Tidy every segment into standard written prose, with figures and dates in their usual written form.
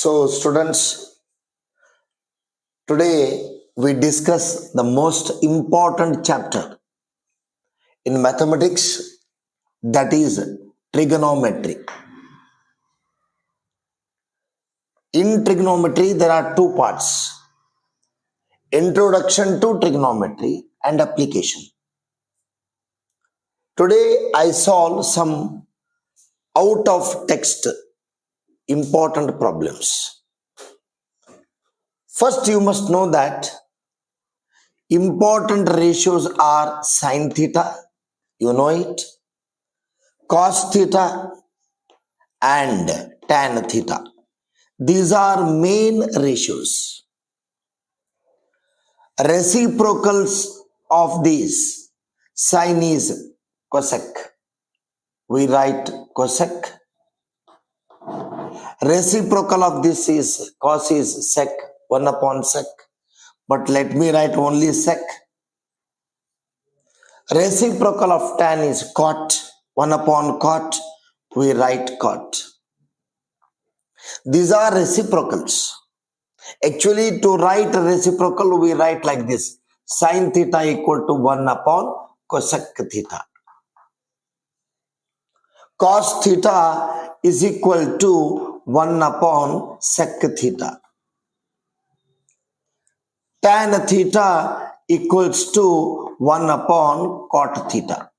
So, students, today we discuss the most important chapter in mathematics, that is trigonometry. In trigonometry, there are two parts: introduction to trigonometry and application. Today, I solve some out of text important problems. First, you must know that important ratios are sine theta, you know it, cos theta, and tan theta. These are main ratios. Reciprocals of these: sine is cosec. We write cosec. Reciprocal of this is cos is sec, 1 upon sec. But let me write only sec. Reciprocal of tan is cot, 1 upon cot. We write cot. These are reciprocals. Actually, to write reciprocal, we write like this: sine theta equal to 1 upon cosec theta. Cos theta is equal to 1 upon sec theta. Tan theta equals to 1 upon cot theta.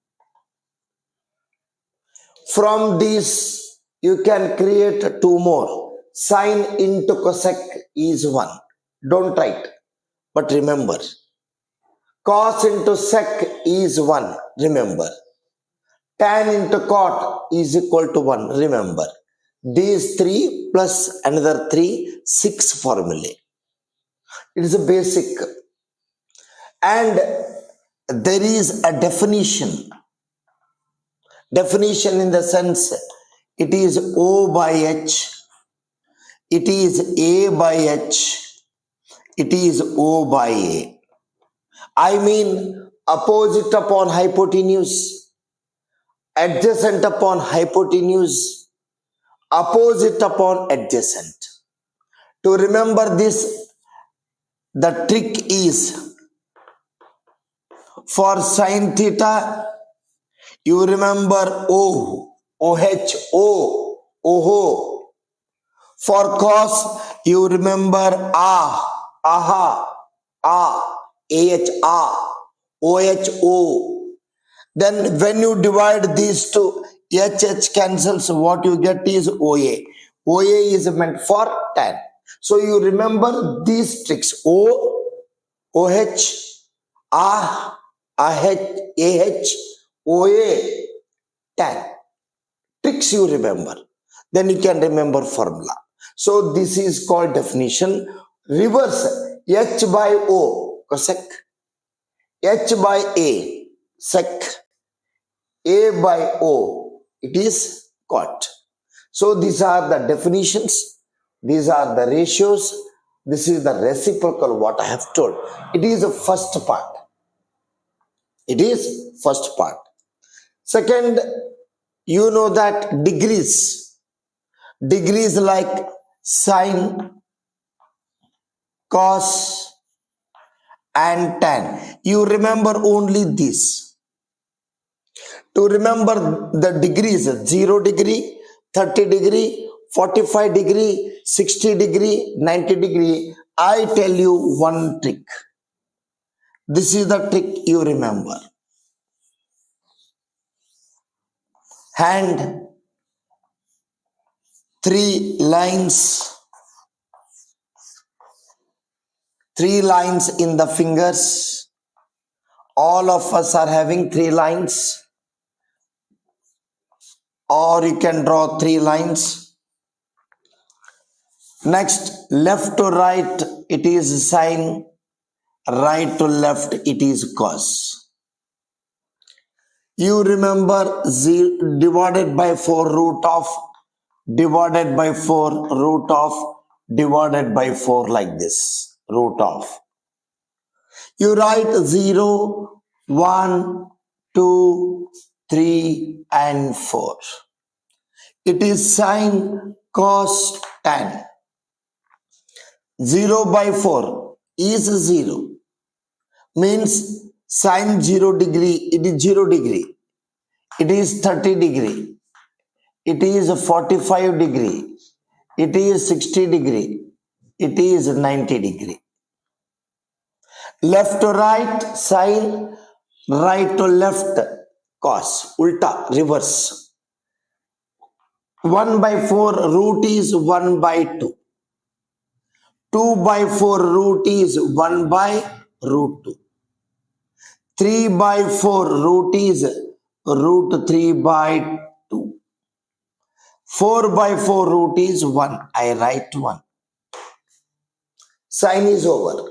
From this, you can create two more. Sine into cosec is 1. Don't write, but remember. Cos into sec is 1. Remember. Tan into cot is equal to 1. Remember. These 3 plus another 3, 6 formulae. It is a basic. And there is a definition. Definition in the sense, it is O by H, it is A by H, it is O by A. I mean, opposite upon hypotenuse, adjacent upon hypotenuse, opposite upon adjacent. To remember this, the trick is, for sine theta, you remember O, OH, O, OHO. For cos, you remember AHA, AHA, OH, O. Then when you divide these two, HH cancels, what you get is OA. OA is meant for tan. So you remember these tricks: O, OH, AH, OA, tan. Tricks you remember. Then you can remember formula. So this is called definition. Reverse: H by O, cosec. H by A, sec. A by O, it is cot. So these are the definitions. These are the ratios. This is the reciprocal, what I have told. It is the first part. It is first part. Second, you know that degrees. Degrees like sine, cos, and tan. You remember only this. To remember the degrees: 0 degree, 30 degree, 45 degree, 60 degree, 90 degree. I tell you one trick. This is the trick you remember. Hand, 3 lines. 3 lines in the fingers. All of us are having 3 lines. Or you can draw 3 lines. Next, left to right, it is sine. Right to left, it is cos. You remember 0 divided by 4 root of, divided by 4 root of, divided by 4, like this, root of. You write 0, 1, 2, 3, and 4. It is sine, cos, tan. 0 by 4 is 0. Means sine 0 degree, it is 0 degree. It is 30 degree. It is 45 degree. It is 60 degree. It is 90 degree. Left to right sine, right to left cos, ulta, reverse. 1 by 4 root is 1 by 2. 2 by 4 root is 1 by root 2. 3 by 4 root is root 3 by 2. 4 by 4 root is 1. I write 1. Sine is over.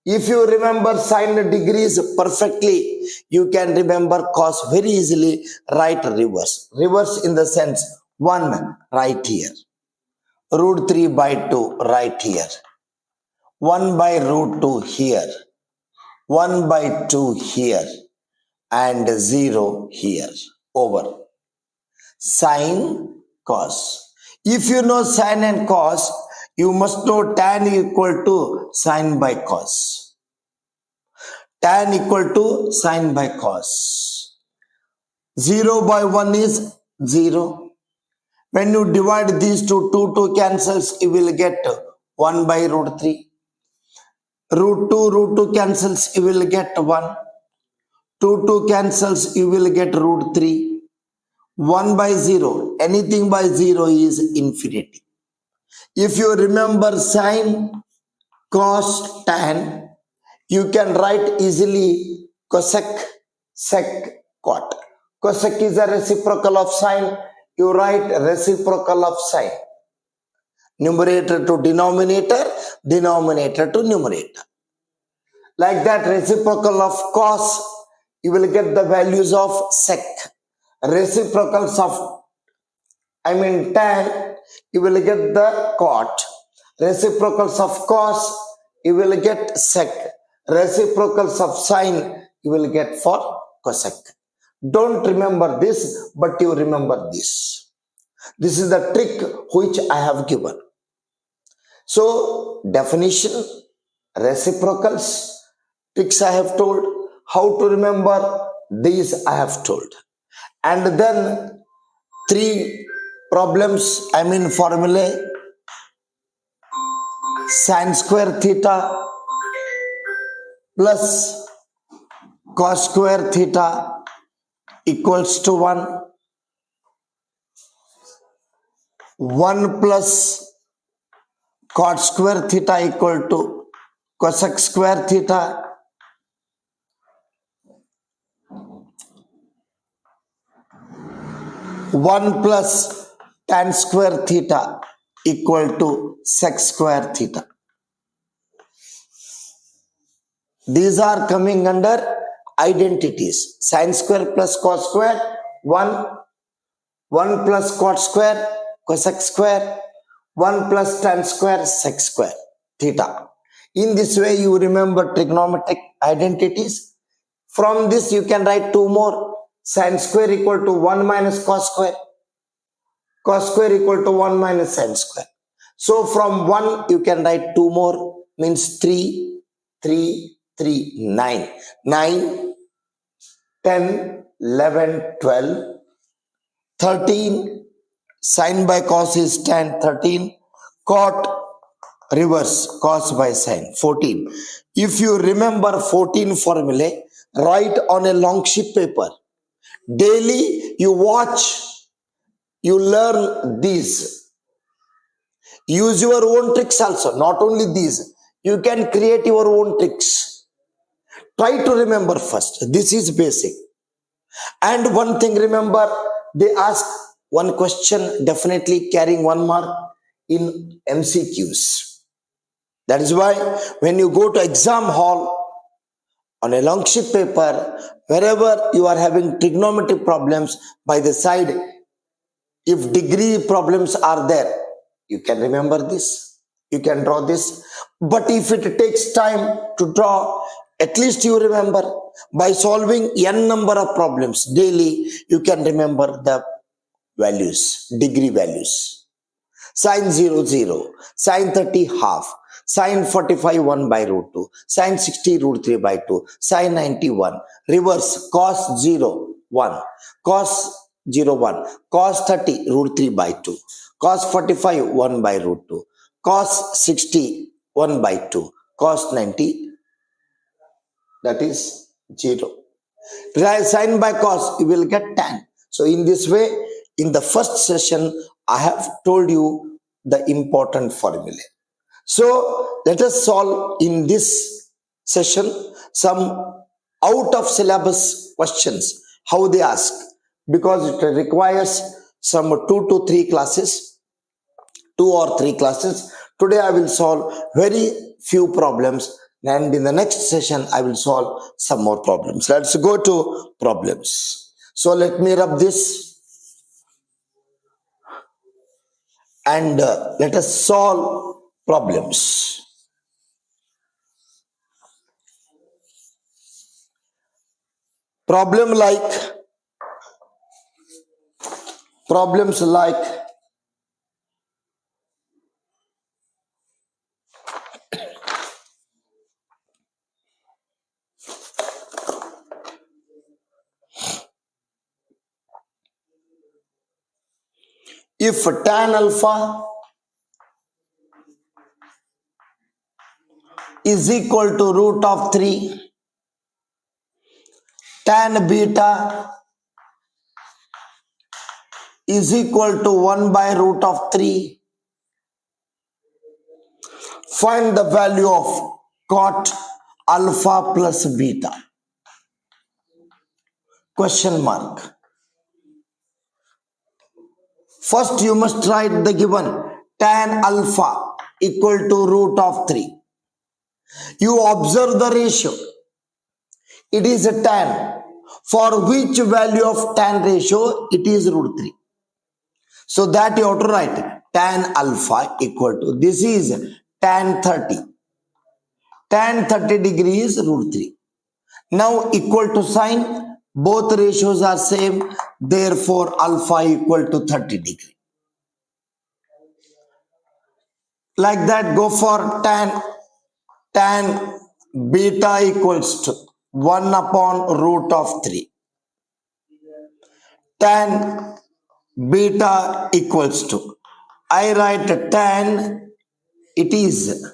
If you remember sine degrees perfectly, you can remember cos very easily. Write reverse. Reverse in the sense 1 right here. Root 3 by 2 right here. 1 by root 2 here. 1 by 2 here. And 0 here. Over. Sine, cos. If you know sine and cos, you must know tan equal to sine by cos. Tan equal to sine by cos. 0 by 1 is 0. When you divide these two, 2 cancels, you will get 1 by root 3. Root 2 cancels, you will get 1. 2 cancels, you will get root 3. 1 by 0, anything by 0 is infinity. If you remember sine, cos, tan, you can write easily cosec, sec, cot. Cosec is a reciprocal of sine. You write reciprocal of sine. Numerator to denominator, denominator to numerator. Like that, reciprocal of cos, you will get the values of sec. Reciprocals of, tan, you will get the cot. Reciprocals of cos, you will get sec. Reciprocals of sine, you will get for cosec. Don't remember this, but you remember this. This is the trick which I have given. So, definition, reciprocals, tricks I have told. How to remember, these I have told. And then 3 problems, formulae. Sin square theta plus cos square theta equals to 1. 1 plus cot square theta equal to cosec square theta. 1 plus tan square theta equal to sec square theta. These are coming under identities. Sin square plus cos square, 1. 1 plus cot square, cosec square. 1 plus tan square, sec square, theta. In this way, you remember trigonometric identities. From this, you can write 2 more. Sin square equal to 1 minus cos square. Cos square equal to 1 minus sin square. So, from 1, you can write 2 more. Means 3, 3, 3, 9. 9, 10, 11, 12, 13. Sin by cos is tan, 13. Cot, reverse, cos by sin, 14. If you remember 14 formulae, write on a long sheet paper. Daily you watch, you learn these. Use your own tricks also, not only these. You can create your own tricks. Try to remember first. This is basic. And one thing remember, they ask one question definitely carrying 1 mark in MCQs. That is why when you go to exam hall on a long sheet paper, wherever you are having trigonometry problems, by the side, if degree problems are there, you can remember this, you can draw this. But if it takes time to draw, at least you remember. By solving n number of problems daily, you can remember the values, degree values. Sin 0, 0, sin 30, half, Sin 45 1 by root 2, sin 60 root 3 by 2, sin 91, reverse cos 0 1, cos 0 1, cos 30 root 3 by 2, cos 45 1 by root 2, cos 60 1 by 2, cos 90, that is 0. Sin by cos, you will get tan. So in this way, in the first session, I have told you the important formula. So let us solve in this session some out of syllabus questions, how they ask, because it requires some 2 to 3 classes, 2 or 3 classes. Today I will solve very few problems, and in the next session I will solve some more problems. Let's go to problems. So let me rub this and let us solve problems. Problems like if tan alpha is equal to root of 3, tan beta is equal to 1 by root of 3, find the value of cot alpha plus beta, question mark. First you must write the given tan alpha equal to root of 3. You observe the ratio. It is a tan. For which value of tan ratio? It is root 3. So that you have to write tan alpha equal to, this is tan 30. Tan 30 degree is root 3. Now equal to sign, both ratios are same, therefore alpha equal to 30 degree. Like that, go for tan beta equals to 1 upon root of 3. Tan beta equals to, I write tan, it is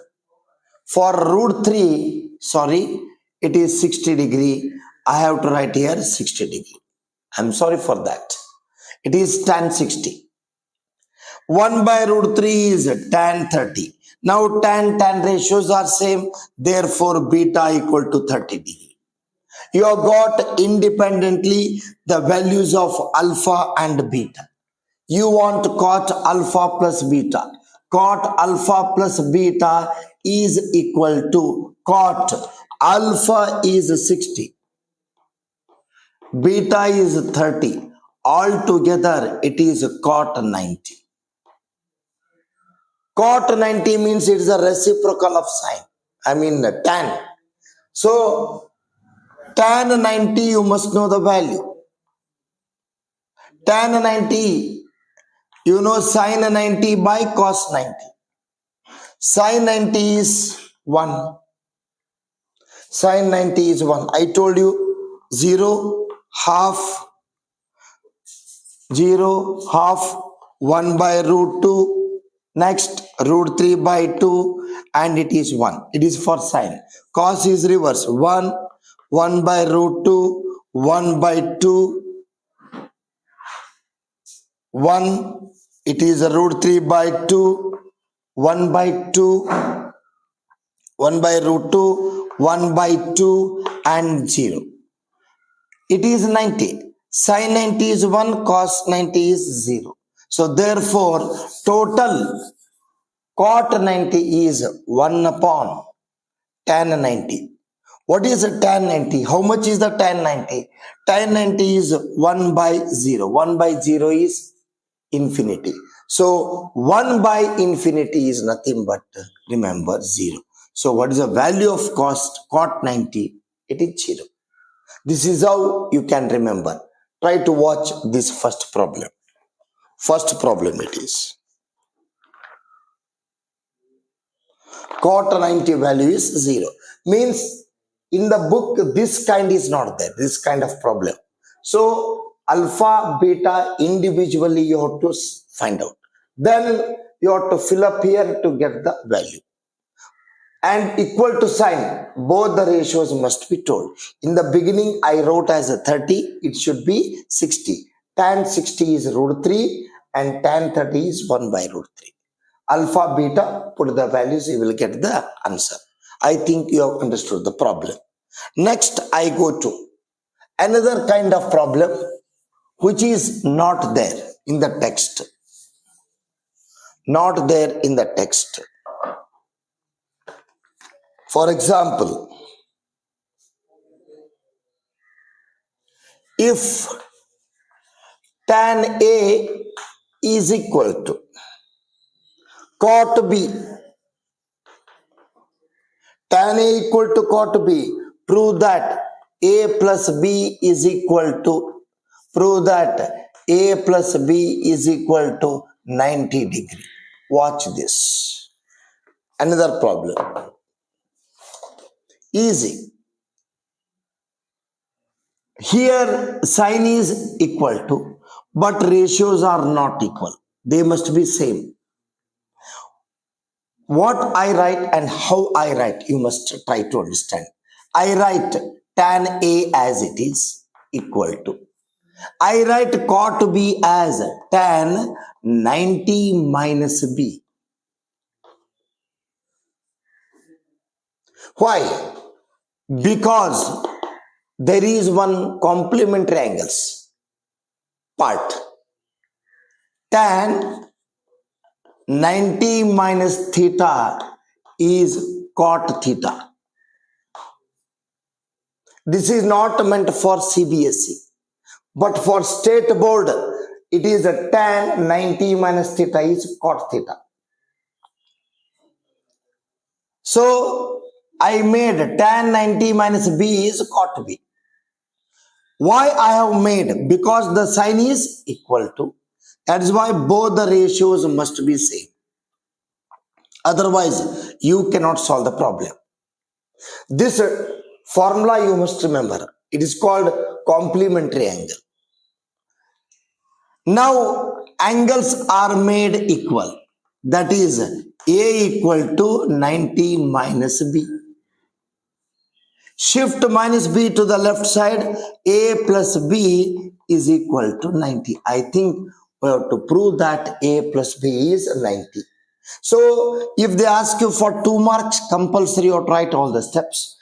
for root 3, sorry, it is 60 degree. I have to write here 60 degree. I'm sorry for that. It is tan 60. 1 by root 3 is tan 30. Now tan ratios are same, therefore beta equal to 30 degree. You have got independently the values of alpha and beta. You want cot alpha plus beta. Cot alpha plus beta is equal to, cot alpha is 60, beta is 30. Altogether it is cot 90. Cot 90 means it is a reciprocal of sine. I mean tan. So tan 90 you must know the value. Tan 90, you know sin 90 by cos 90. Sin 90 is 1. Sin 90 is 1. I told you 0, half, 1 by root 2. Next, root 3 by 2, and it is 1. It is for sine. Cos is reverse. 1 by root 2, 1 by 2, 1. It is root 3 by 2, 1 by 2, 1 by root 2, 1 by 2, and 0. It is 90. Sin 90 is 1, cos 90 is 0. So therefore, total cot 90 is 1 upon tan 90. What is tan 90? How much is the tan 90? Tan 90 is 1 by 0. 1 by 0 is infinity. So 1 by infinity is nothing but, remember, 0. So what is the value of cot 90? It is 0. This is how you can remember. Try to watch this first problem. First problem it is. Cot 90 value is 0. Means in the book this kind is not there, this kind of problem. So alpha beta individually you have to find out, then you have to fill up here to get the value, and equal to sign both the ratios must be told. In the beginning I wrote as a 30, it should be 60. Tan 60 is root 3 and tan 30 is 1 by root 3. Alpha beta, put the values, you will get the answer. I think you have understood the problem. Next I go to another kind of problem which is not there in the text, not there in the text. For example, if tan A is equal to cot B, tan A equal to cot B, prove that A plus B is equal to, prove that A plus B is equal to 90 degree. Watch this. Another problem. Easy. Here sign is equal to, but ratios are not equal. They must be same. What I write and how I write, you must try to understand. I write tan A as it is equal to, I write cot B as tan 90 minus B. Why? Because there is one complementary angles part. Tan 90 minus theta is cot theta. This is not meant for CBSE, but for state board it is a tan 90 minus theta is cot theta. So I made tan 90 minus B is cot B. Why I have made? Because the sign is equal to. That is why both the ratios must be same. Otherwise, you cannot solve the problem. This formula you must remember. It is called complementary angle. Now, angles are made equal. That is, A equal to 90 minus B. Shift minus B to the left side, A plus B is equal to 90. I think we have to prove that A plus B is 90. So, if they ask you for 2 marks, compulsory you have to write all the steps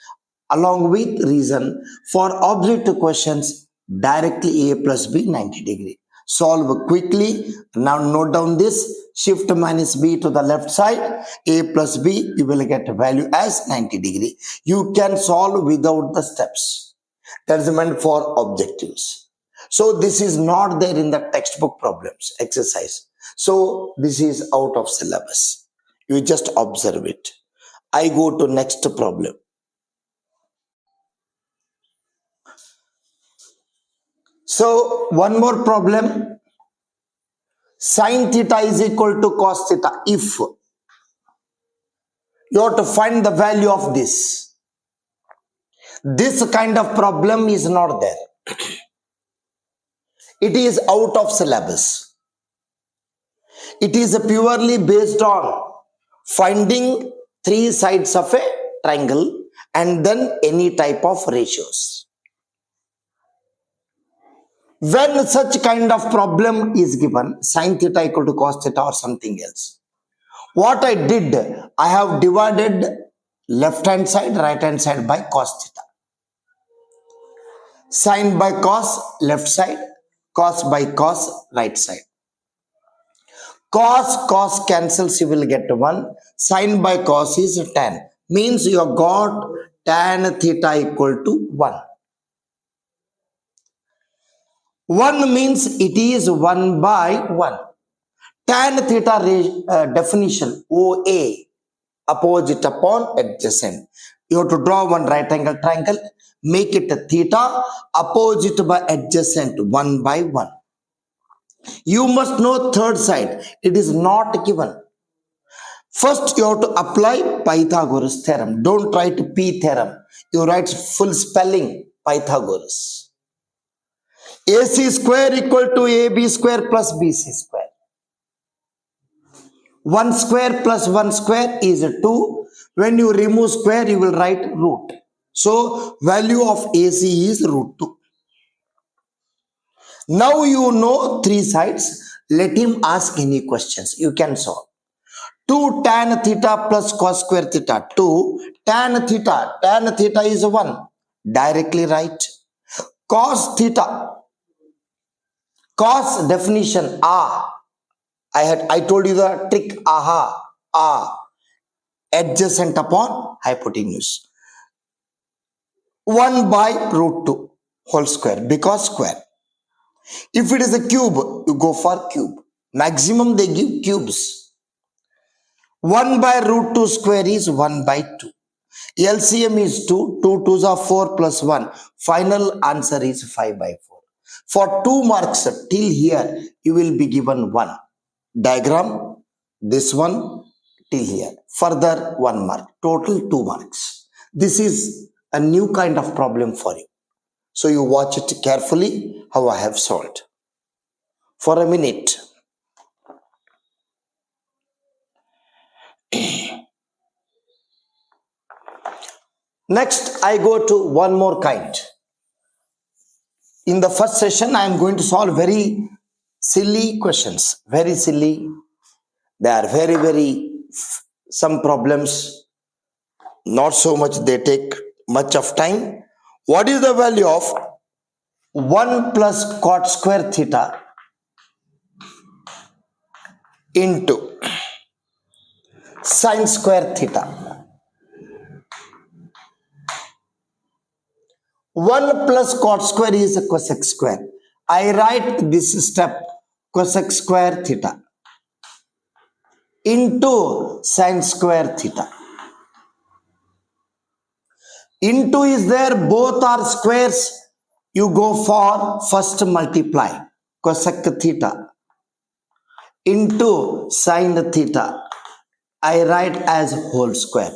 along with reason. For objective questions, directly A plus B 90 degree. Solve quickly. Now note down this. Shift minus B to the left side, A plus B, you will get value as 90 degree. You can solve without the steps. That is meant for objectives. So this is not there in the textbook problems exercise. So this is out of syllabus. You just observe it. I go to next problem. So one more problem. Sin theta is equal to cos theta. If you have to find the value of this, this kind of problem is not there. It is out of syllabus. It is purely based on finding 3 sides of a triangle and then any type of ratios. When such kind of problem is given, sin theta equal to cos theta or something else, what I did, I have divided left hand side, right hand side by cos theta. Sin by cos, left side, cos by cos, right side. Cos cancels, you will get 1. Sin by cos is tan. Means you have got tan theta equal to 1. 1 means it is 1 by 1. Tan theta definition, OA, opposite upon adjacent. You have to draw one right angle triangle, make it a theta, opposite by adjacent, 1 by 1. You must know third side. It is not given. First, you have to apply Pythagoras theorem. Don't write P theorem. You write full spelling Pythagoras. AC square equal to AB square plus BC square. 1 square plus 1 square is 2. When you remove square, you will write root. So, value of AC is root 2. Now you know 3 sides. Let him ask any questions. You can solve. 2 tan theta plus cos square theta. 2 tan theta. Tan theta is 1. Directly write. Cos theta. Cos definition. I told you the trick. Adjacent upon hypotenuse. 1 by root 2 whole square because square. If it is a cube, you go for cube. Maximum they give cubes. 1 by root 2 square is 1 by 2. LCM is 2. 2 2s are 4 plus 1. Final answer is 5 by 4. For 2 marks till here, you will be given 1. Diagram, this one till here. Further 1 mark. Total 2 marks. This is a new kind of problem for you. So you watch it carefully how I have solved. For a minute. Next, I go to one more kind. In the first session, I am going to solve very silly questions. Very silly. They are very, some problems, not so much, they take much of time. What is the value of 1 plus cot square theta into sin square theta? 1 plus cot square is cosec square. I write this step cosec square theta into sin square theta. Into is there, both are squares. You go for first multiply cosec theta into sin theta. I write as whole square.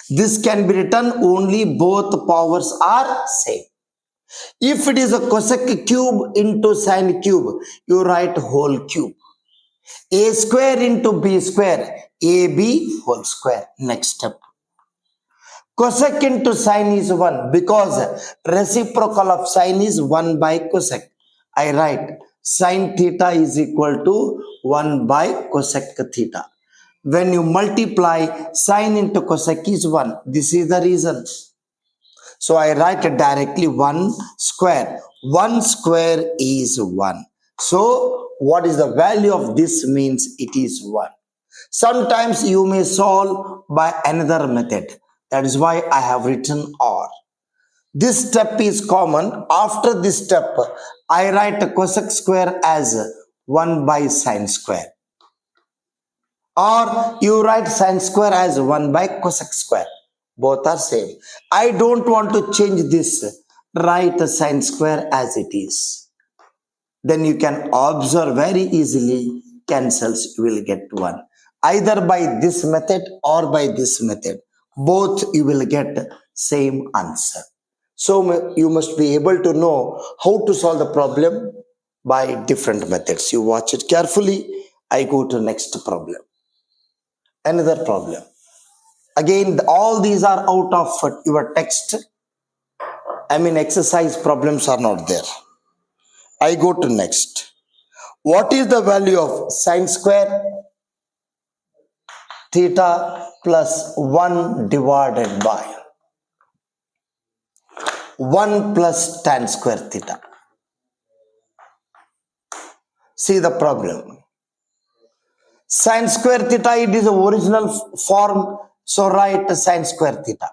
This can be written only both powers are same. If it is a cosec cube into sin cube, you write whole cube. A square into B square, AB whole square. Next step. Cosec into sin is 1 because reciprocal of sin is 1 by cosec. I write sin theta is equal to 1 by cosec theta. When you multiply sin into cosec is 1. This is the reason. So I write it directly 1 square. 1 square is 1. So what is the value of this means it is 1. Sometimes you may solve by another method. That is why I have written OR. This step is common. After this step, I write a cosec square as 1 by sin square. Or you write sin square as 1 by cosec square. Both are same. I don't want to change this. Write a sin square as it is. Then you can observe very easily. Cancels, you will get 1. Either by this method or by this method. Both you will get same answer. So you must be able to know how to solve the problem by different methods. You watch it carefully. I go to next problem. Another problem. Again, all these are out of your text. Exercise problems are not there. I go to next. What is the value of sin square theta plus 1 divided by 1 plus tan square theta? See the problem. Sin square theta, it is the original form. So write sin square theta.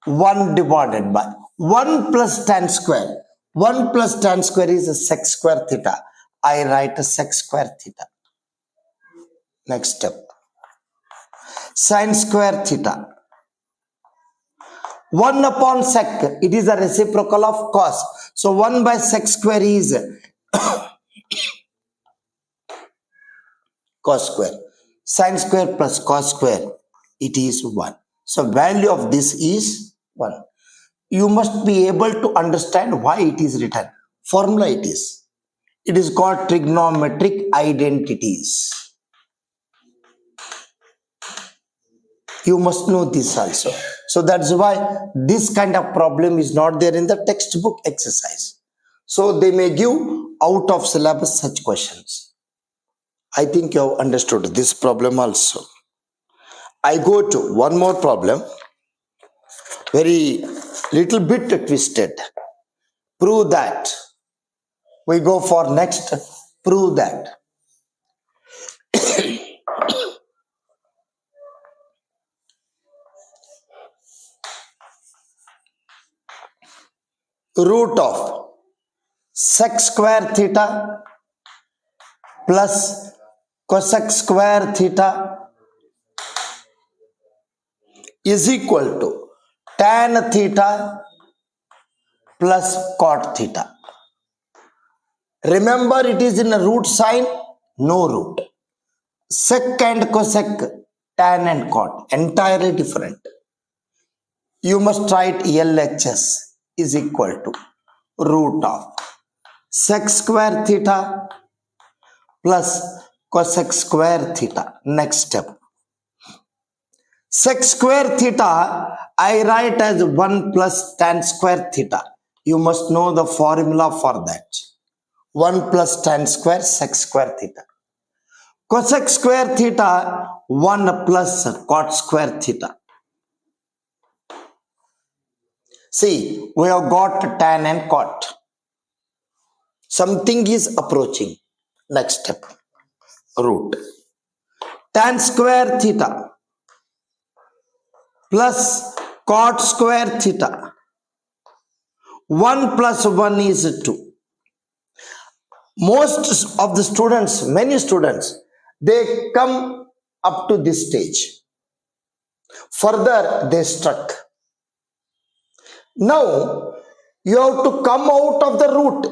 1 divided by 1 plus tan square. 1 plus tan square is a sec square theta. I write a sec square theta. Next step. Sin square theta. 1 upon sec. It is a reciprocal of cos. So 1 by sec square is cos square. Sin square plus cos square, it is 1. So value of this is 1. You must be able to understand why it is written. Formula it is. It is called trigonometric identities. You must know this also. So that's why this kind of problem is not there in the textbook exercise. So they may give out of syllabus such questions. I think you have understood this problem also. I go to one more problem, very little bit twisted. Prove that. We go for next, prove that. Root of sec square theta plus cosec square theta is equal to tan theta plus cot theta. Remember, it is in a root sign, no root. Sec and cosec, tan and cot, entirely different. You must write LHS is equal to root of sec square theta plus cosec square theta. Next step. Sec square theta, I write as 1 plus tan square theta. You must know the formula for that. 1 plus tan square sec square theta. Cosec square theta, 1 plus cot square theta. See, we have got tan and cot. Something is approaching. Next step. Root. Tan square theta plus cot square theta. 1 plus 1 is 2. Most of the students, many students, they come up to this stage. Further, they struck. Now, you have to come out of the root.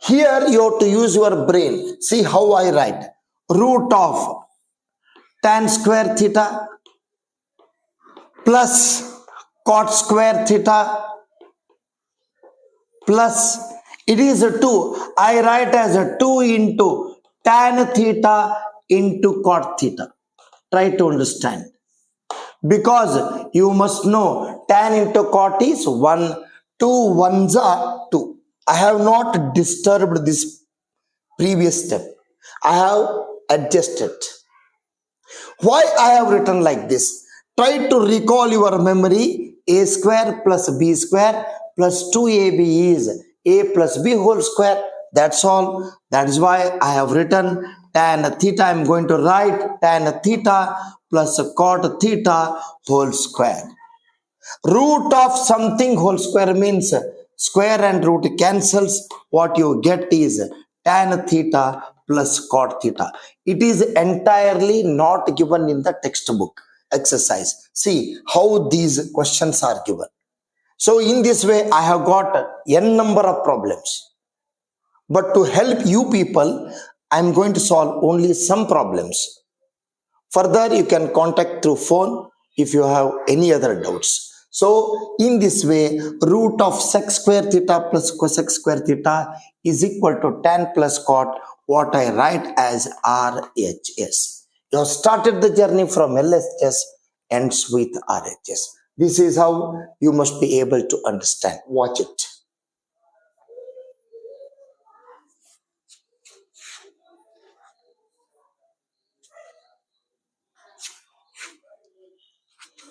Here, you have to use your brain. See how I write. Root of tan square theta plus cot square theta plus, it is a 2. I write as a 2 into tan theta into cot theta. Try to understand. Because you must know tan into cot is 1, 2 ones are 2. I have not disturbed this previous step. I have adjusted. Why I have written like this? Try to recall your memory. A square plus b square plus 2ab is a plus b whole square. That's all. That is why I have written tan theta. I am going to write tan theta plus cot theta whole square. Root of something whole square means square and root cancels. What you get is tan theta plus cot theta. It is entirely not given in the textbook exercise. See how these questions are given. So in this way, I have got n number of problems. But to help you people, I am going to solve only some problems. Further, you can contact through phone if you have any other doubts. So in this way, root of sec square theta plus cosec square theta is equal to tan plus cot, what I write as RHS. You have started the journey from LHS, ends with RHS. This is how you must be able to understand. Watch it.